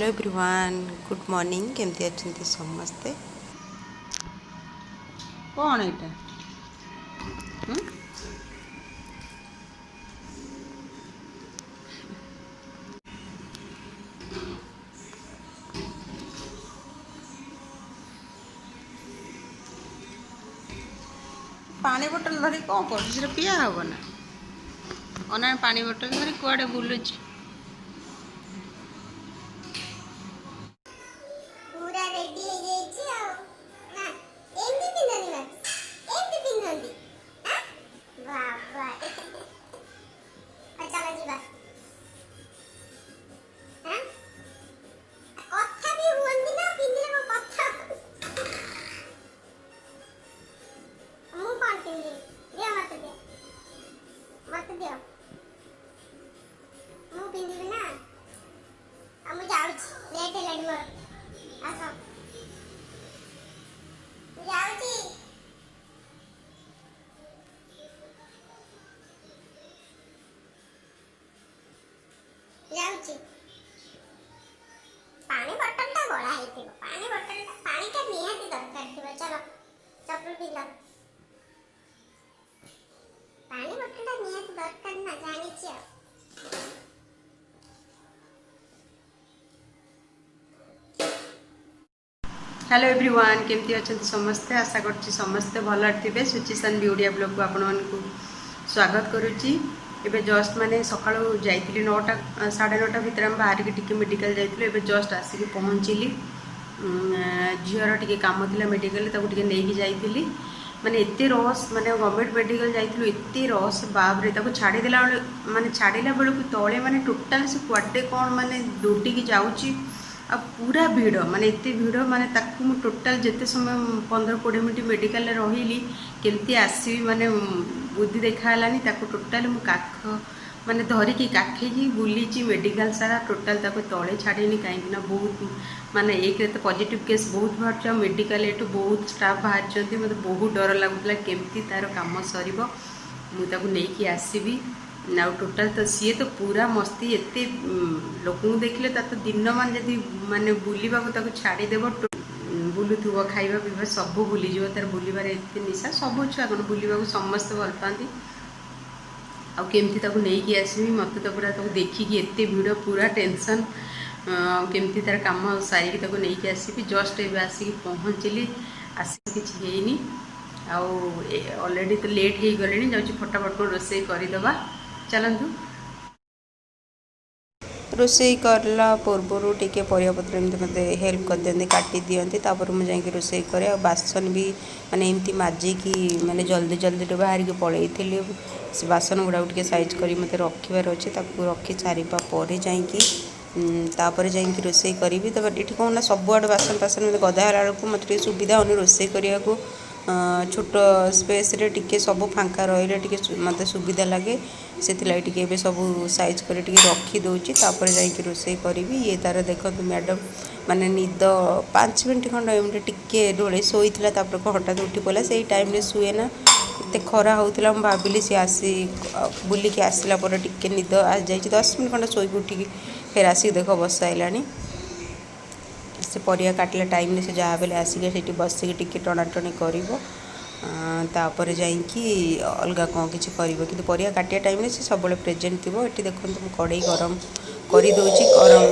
Everyone good morning केमती अच्छे समस्ते कौन एटा पानी बोतल धरी कौन कर पिया हम ना अना पानी बोतल धरी कुआडे बुलुच पूरा रेडी हो जाइछि आ ना एमती पिंदनी बा एमती पिंदनी हां बाबा अच्छा लगिबा हां कथा भी हुंदी ना पिंदिले को कथा मु पान पिंदी दे मत दे मु पिंदी ना हम जाउछि लेट हेलानी मोर आसो जाउछि पानी बोतल टा गला हेतिबो पानी का निहाती दरकार थिबो चलो चप्पल पिला पानी बोतल टा निहाती दरकार ना जानि छी हेलो एवरीवन केमती अच्छा समस्ते आशा करछि समस्ते भल थे सुचिसन ब्यूटी ब्लॉग को आपण मानकु स्वागत करुच्ची एबे जस्ट माने सकाळु जाइतिली 9टा 9:30 भितर हम बाहर के टिके मेडिकल जाइतिले एबे जस्ट आसिक पहुँचली झीवर टिके काम थिला मेडिकल ताको टिके नेकी जाइतिली माने एते रस माने गवर्नमेंट मेडिकल जाइतिलु एते रस बाप रे ताको छाडी देला माने छाडीला बेलु तळे माने टोटल से क्वाडे कोन माने दौटी की जाउची आ पूरा भिड़ माने एते भिड़ माने ताकू मु टोटल जेते समय 15-20 मिनट मेडिकल रही केमती आसबि माने बुद्धि देखालानी ताकू टोटल मु काख माने धरिकी काखेकी बुलीची मेडिकल सारा टोटल ताको तळे छाड़ीनी कहीं बहुत माने एक तो पॉजिटिव केस बहुत बाहर मेडिकल एटू बहुत स्टाफ बाहर मत बहुत डर लगुला केमती तार काम सर मुझे नहीं आसबि ना टोटाल तो सी तो पूरा मस्ती एते लोक देखले तो दिन मान जदि माने बुलवा छाड़देव बुलूब खाଇବା पीवा सब भूलीज तार बुलबार एत निशा सब छुआ कौन बुलवा समस्त भल पाती आमती नहीं आसबि मत तो पूरा देखिकी एत भिड़ पूरा टेंशन केमती तार कम सारिकी नहीं आसबि जस्ट ए आसिक पहुँचली आसिक किसी ऑलरेडी तो लेट हो गले जाऊँ फटाफट रोसे करदे चलतु रोसई करला पूर्वर टिके परियापत्र एमती मत हेल्प कर दिखती काटी दिखती तापर मुझे रोसई करे बासन भी माने एमती माजिकी माने जल्दी जल्दी बाहर के पलई थी बासन गुड़ा टे साइज कर मत रखार अच्छे रखी सारिबा पर तापर जाइए रोसई करी ये कौन ना सबुआड़ बासन बासन मत गदा बेलू मत सुविधा होनी रोसई करने को छोट स्पेस रे टिके सब फांका रही टिके मत सुविधा लगे से टे सब साइज कर रखी दूची तापर जाइए रोसई करी ये तार देखो मैडम माने निद 5 मिनट खंड एमती टिके डोले शोला हठात उठी पड़ा से टाइम रे शुए ना एत खरा होता मुझे भाविली सी आसी बुलिकी आसला टिके निद आ जाए 10 मिनट खंड शोक उठिकी फिर आसिक देख बस आइलानी से परिया काटला टाइम से जहाँ बेले आसिक बसिक टिके टणाटणी कर जाइए अलग कौन किसी कर परिया काटिया टाइम से सब प्रेजेंट थी ये देखो कड़े गरम कर गरम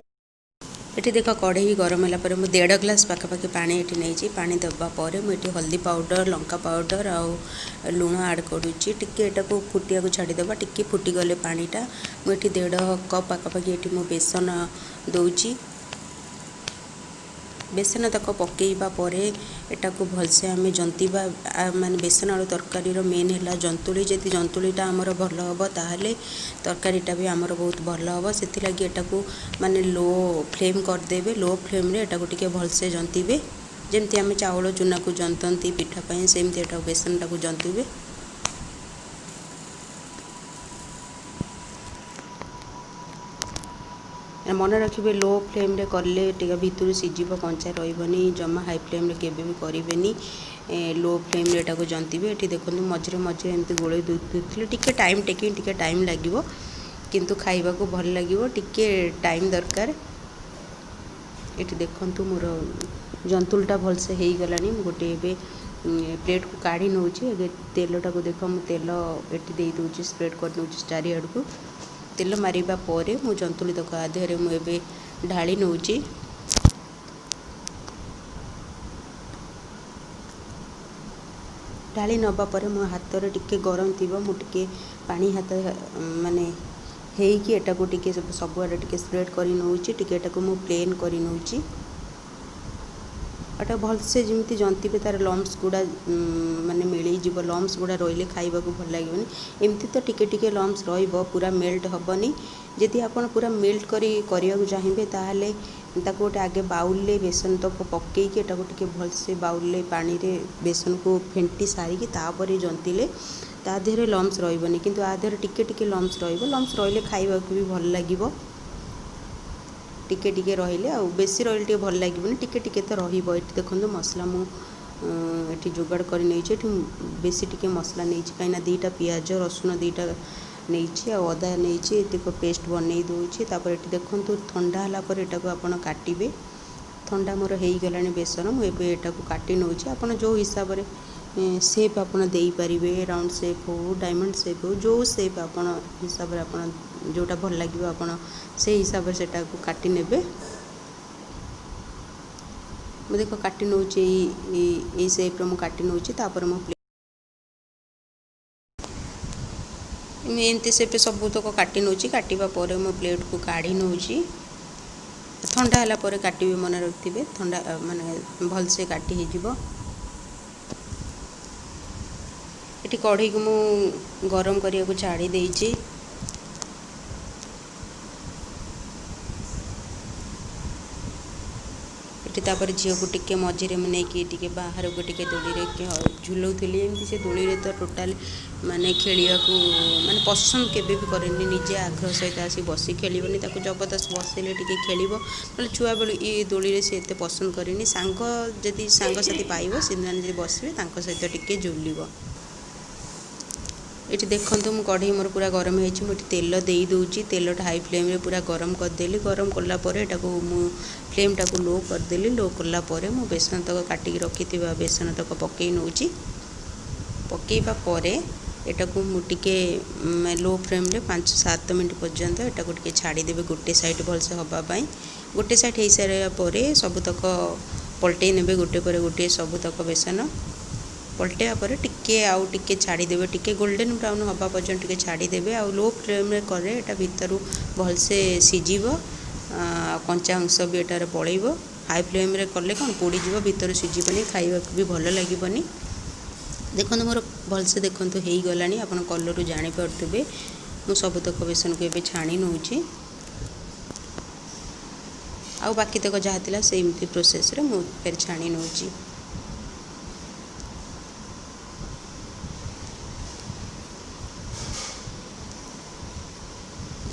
ये देख कड़े गरम है मुझे 1.5 ग्लास पाखापाखि पानी ये नहीं पानी देवापर मुझे हल्दी पाउडर लंका पाउडर आ लुण आड करुच्ची टिके को फुटिया को छाड़ीदेवा टिके फुटीगले पानीटा मुझे 1.5 कप पाखापाखि ये मु बेसन दौची बेसन तक पकईबा परे एटा को भलसे आम जंतीबा माने बेसन आलू तरकारी मेन है जंतुली जदि जंतुलीटा आमर भल हम ताहले तरकारीटा भी आमर बहुत भल हम से लगी एटा को माने लो फ्लेम करदेवे लो फ्लेम रे एटा को टिके भलसे जंतीबे जमती आम चाउल चूना को जंतती पिठापाई सेमती एटा बेसनटा को जंतीबे मन रखिए लो फ्लेम रे करले टिका भितर सीझब कंचा रही जमा हाई फ्लेम रे केबे भी करेनि लो फ्लेम रे को जंतीबे ये देखो मझे मझे एमती गोले दूसरे टिके टाइम टेकिंग टिके टाइम लगे किंतु खाइबा को भल लगे टिके टाइम दरकार ये देखंतु मोर जंतुलटा भलसे हो गलानी गोटे ए प्लेट को काढ़ी नौ तेलटा को देख मु तेल ये दे दूँ स्प्रेड कर नौ चारिआड़ को तेल मारिबा परे मु जंतुली तक आधे मुझे ढाली नौ ढाली नवा पर मो हाथ रे टिके गरम थी मुझे पानी हाथ माने हेकी एटा को टिके सबुआडे टिके स्प्रेड कर नौची टिके एटा को मु प्लेन कर नौची एटा भलसे जमी जंती तार लम्स गुड़ा माने मिल जीव लम्स गुड़ा रही खाइबा को भल लगे एमती तो टिके टिके लम्स रही पूरा मेल्ट हेनी जदि आप पूरा मेल्ट करने चाहिए ताहले ताको गोटे आगे बाउल बेसन तक पकईकि एटा टिके भलसे बाउल पानी रे बेसन को फेंटी सारिकी तापर जंतिले ता देहरे लम्स रही किंतु आ देहरे टिके टिके लम्स रही खाइबा भी भल लगे टिके टिके रहिले आ बेसी रहिले टिके भल लगे टिके टिके तो रहिबो। एठी देखंतु मसला मु एठी जोगाड़ कर नैछि एठी बेसी टिके मसला नैछि काइना दीटा पियाज रसुन दीटा नैछि आ अदा नैछि एतिको पेस्ट बनै दोछि तापर एठी देखंतु ठंडा हला पर एटा को आपण काटिबे ठंडा मोर हेई गलानी बेसन मु एबे एटा को काटी नौछि आपण जो हिसाब रे शेप आपण देई परिबे राउंड शेप हो डायमंड शेप हो जो शेप आपण हिसाब रे आपण जोटा भल लगे आपण से हिसाब से को काटी नेबे मु देखो काटी नौछि ए शेप रे मु काटी नौछि तापर मु एमती शेप सब तक काटी नौछि काटिबा परे मु प्लेट को काढ़ी नौछि ठंडा हला परे काटिबे मन रखिबे ठंडा माने भल से काटी हे जिवो। एटी कढ़ई को मु गरम करिया को छाड़ी देछि तापर झील को टिके मझे मुझे टिके बाहर को टिके दोली झुलाऊली एमती से दोली तो टोटाल माने खेलिया को माने पसंद केबे भी करेनि निजे आग्रह सहित आसी बसी खेलबनी ताको जबरदस्त बसले टिके खेलिबो मतलब छुआ बेलू ये दोली से एते पसंद करेनि सांग जदि सांग साथी पाइबो सिंधान जे बसबे तांको सहित टिके झुलिबो। ये देखो मु कढ़ई मोर पूरा गरम हो तेल दे दूची तेलटा हाई फ्लेम रे पूरा गरम करदेली गरम कलापर एटा को मु फ्लेम टा को लो करदेली लो कलापर मु बेसन तक काटिकी रखी बेसन तक पकई नौची पकईबा परे एटा को मु टिके लो फ्लेम रे 5-7 मिनट पर्यंत एटा को टिके छाड़ी देबे गोटे साइड भलसे हबा पई गोटे साइड हो सारा परे सब तक पलटई नेबे गोटे पर गोटे सब तक बेसन पलटिया पर टिके आउ टिके छाड़ी देबे टिके गोल्डन ब्राउन हवा पर्यंत टिके छाड़ी देबे आ लो फ्लेम रे करे एटा भितरु भलसे सिजिबो कंचा अंश भी एटार पळैबो हाई फ्लेम रे करले कोन पोड़ी जीवो भीतर सिजिबनी खाइबा भी भल लागिबनी। देखो मोर भलसे देखंतु हेई गलानी आपण कलर जानि परथबे मु सब तक बेसन को एबे छाणी नउची आ बाकी तक जहा थिला सेमती प्रोसेस रे मु फेर छाणी नउची।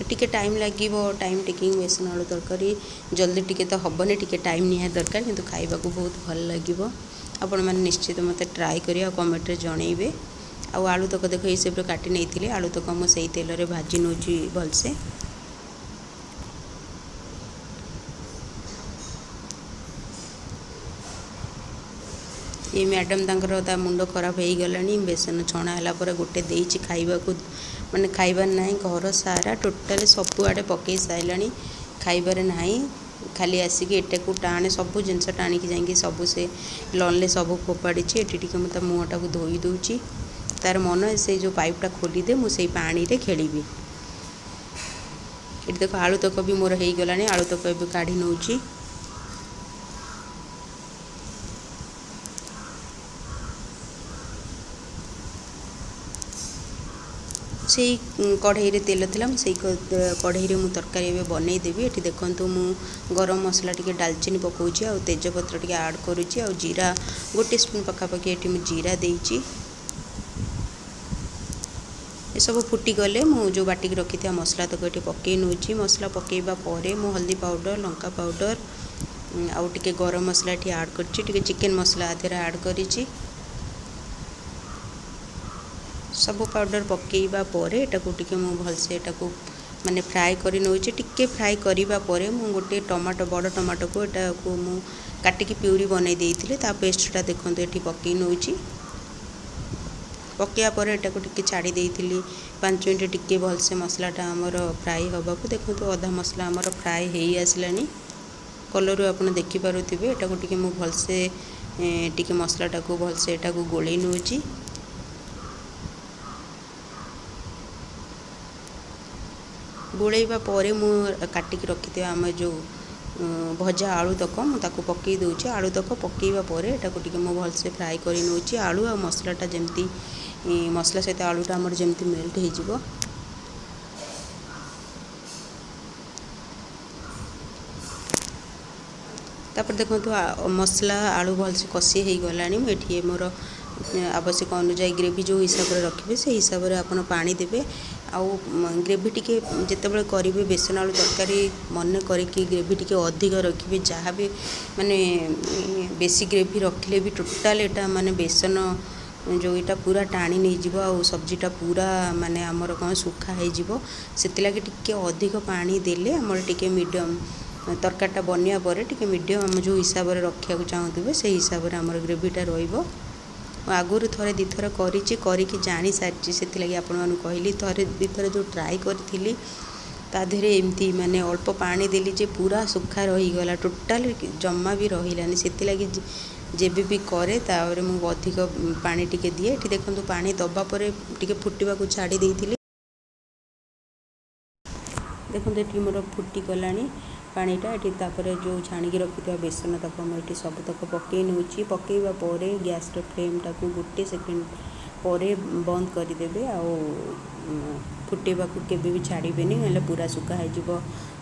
टिके टाइम लगे टाइम टेकिंग बेसन आलू तरकारी जल्दी टिके तो हेनी टिके टाइम निहा दरकार किंतु खाइबा को बहुत भल लगे आपण मैंने निश्चित मत ट्राए करिए कमेंट रे जनइबे। आउ आलू तक देख ये सब काटी नहीं आलू तक मु सही तेल रे भाजी नौची भलसे ये मैडम तांकर मुंड खराब हो गलानी बेसन छणा है पर गोटे देची खाइबा को माने खाइबार ना घर सारा टोटाल सबु आड़े पकई सारा खाइबार ना खाली आसिक एटा को टाणे सब जिनस टाणिकी जाइए सब से लनले सब फोपाड़ी ये मत मुहटा को धोई दूची तार मन से जो पाइपटा खोलीदे मुझे पानी रे खेलिबी। ये देख आलू तक भी मोर हो गलानी आलू तक ए काढ़ी नौची से कढ़ई रे तेल थिला से कढ़ई रे मु तरकारी एबे बनै देबी। एठी देखंतु मु गरम मसला टिके दालचीनी पकाउची आ तेजपत्र टिके ऐड करूची आ जीरा गोटे स्पून पकापकी एठी मु जीरा देइची ए सब फुटी गले मु जो बाटिक रखी था मसला तक एठी पकई नउची मसला पकईबा परे मु हल्दी पाउडर लंका पाउडर आ टिके गरम मसला एठी ऐड करची टिके चिकन मसला आधेरा ऐड करिची सब पाउडर पकईबा परे एटा को टिके मु भलसे एटा को माने फ्राए करी नउछि टिके फ्राए करिबा परे मु गोटे टमाटो बड़ टमाटो को एटा को मु काटिकी प्यूरी बनै देइथिले ता पेस्टटा देखंतु एठी पक्की नउछि पकिया पर एटा को टिके छाड़ी देइथिली 5 मिनिट टिके भलसे मसलाटा हमर फ्राई हबा को देखंतु आधा मसला हमर फ्राई हेई आसलानी कलर आपण देखि पारुथिबे एटा को टिके मु भलसे टिके मसलाटा को भलसे एटा को गोळै नउछि गोळैबा परे मु काटिकी रखिथिबा हम जो भजा आलू तक मुझे पकई दूची आलू तक पकईवा पर एटा को टिके मु भलसे फ्राए करी नउछि आलू आ मसलाटा जेमती मसला सहित आलूटा हमर जेमती मेल्ट हो जिवो तापर देखो मसला आलू भलसे कषी हो गलानी मुझे मोर आवश्यक अनुजाई ग्रेवी जो हिसाब से रखिए से हिसाब से आपन पानी देबे आउ ग्रेवी टिके जितेबाला करेंगे बेसन आलू तरकारी मन करके ग्रेवी टिके अधिक रखिए जहाँ भी माने बेसी ग्रेवी रखिले भी टोटाल एटा माने बेसन जो इटा पूरा टाणी नहीं जीवो आ सब्जीटा पूरा माने आमर कौन सुखा हो जीवो सेति लागे टिके अधिक पानी देले आमर टिके मीडियम तरकारीटा बनिया पर टिके मीडियम हम जो हिसाब से रखा चाहूबे से हिसाब से आमर ग्रेवीटा रहिबो आगुरी थरे दी थर करी जानी सारी से आपण कहली थरे दी थर जो ट्राई करी ता देहरे एमती माने अल्प पानी देली जे पूरा सुखा रहीगला टोटाल जम्मा भी रहिलानी से लगी जेबे भी करे तावरे मु अधिक पानी टिके दिए एठी देखंतु पानी दबा परे टिके फुटिबा को छाड़ी देइथिली देखंतु एठी मोर फुटी गलानी पानीटा एठी तापरे जो छाणिकी रखिथिबा बेसन तक मुझे सब तक पकई नउछि पकईबा परे गैस रो फ्लेमटा को गोटे सेकेंड परे बंद करदेबे आ फुटेबा को केबे भी छाड़बेनी ना पूरा सुखा हो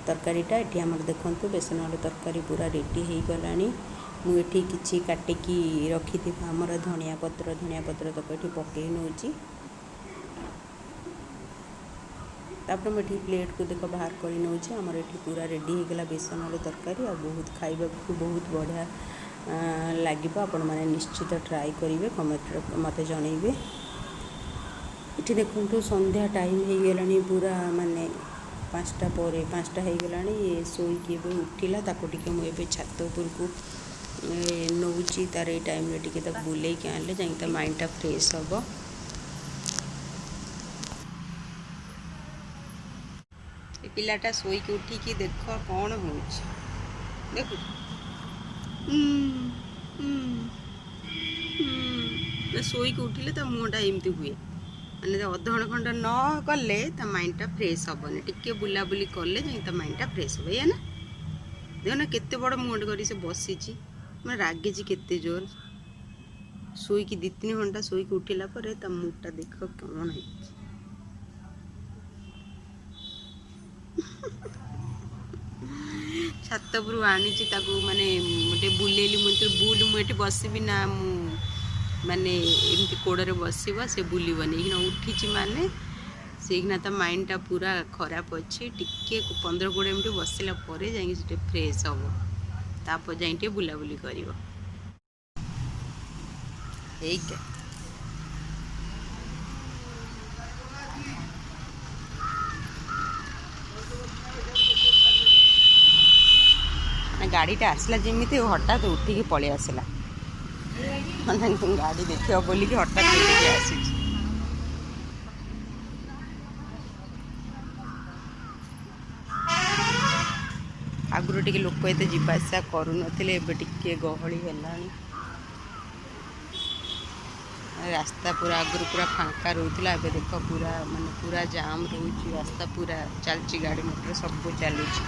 तरकारीटा एठी हमर देखंतु बेसन आलू तरकारी पूरा रेडी हो गलानी मु एठी किछि काटिकी रखिथिबा हमर धनिया पत्र तक एठी पकई नउछि तापर मुझे प्लेट को देख बाहर कर नउछि हमर एठी पूरा रेडी हो गला बेसन आलू तरकारी आ बहुत खाइबा को बहुत बढ़िया लागिबो आपण माने निश्चित ट्राई करिवे कमेंट मते जणैबे इठी देखंतु संध्या टाइम हो गलानी पूरा माने 5टा परे 5टा हो गलानी ये सोई के उठिला ताको टिके मु एबे छात ऊपर को नउछि तार ए टाइम रे टिके तक बुलै के आनले जाई त माइंडटा फ्रेश हबो पिलाटा शोक उठिकी देख कौन हो देख शोक उठिले तो मुहटा एमती हुए मैंने अधघंटा खंड न कले तो माइंडटा फ्रेश हेनी टिके बुलाबुली कले जा माइंडटा फ्रेश हे या ना देख ना केते बड़ मुहट कर बसी मैं रागी केते जोर शोक 2-3 घंटा शोक उठिला मुहटा देख कौन है छात पर आनी माने गोटे बुलेली मुझे बुल मुझे बसबी ना माने एमती कोड़े बस से बुलबनी ये उठी माने से माइंडटा पूरा खराब अच्छे टिके 15-20 मिनट बसला जा फ्रेश हम तापर जा बुलाबुली कर गाड़ीटा आसला जमी हठात उठिकी पलि आसला गाड़ी देखा बोल कि हठात उठिकी आसी आगुरी टिके लोक एत जावासा करू नथिले एबे टिके गहली हेलानी रास्ता पूरा आगुरी पूरा फांका रोला एबे देख पूरा माने पूरा जाम रोची रास्ता पूरा चलची गाड़ी मोटर सब चलुची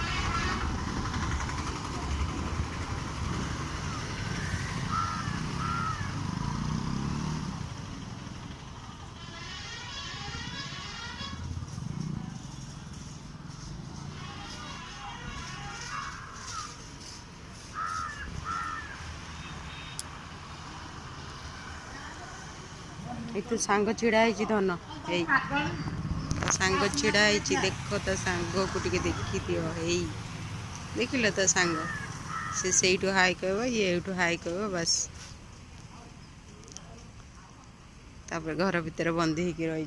तो सांग छिड़ा है धन यही सांग छिड़ा है देख तो सांग को टिके देखी दियो यही देख लो तो सांग से हाई कह ये हाई कह बस तापर घर भितर बंदी होकर रही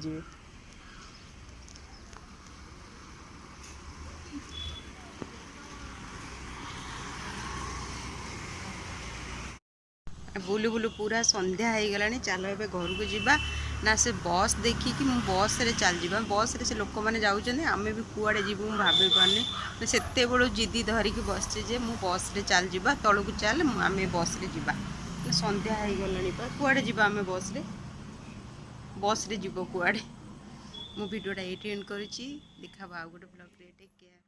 बुलु बुलु पूरा संध्या हो गलानी चल ए घर को जीवा ना से बस देखिकी मु बस रे चल जीवा बस रे से लोक मैंने जाऊँ आम भी कुआड़े जीवु भाभी पारे से बड़ो जिदी धरिकी बसचे जे मु बस रे चल जीवा तलू को चल आम बस रे जीवा संध्या हो गलानी कुआड़े जीवा आम बस रे जीव कुआड़े मु वीडियोटा ये एंड करुच्ची देखा आउ गोटे ब्लॉग रे टेक केयर।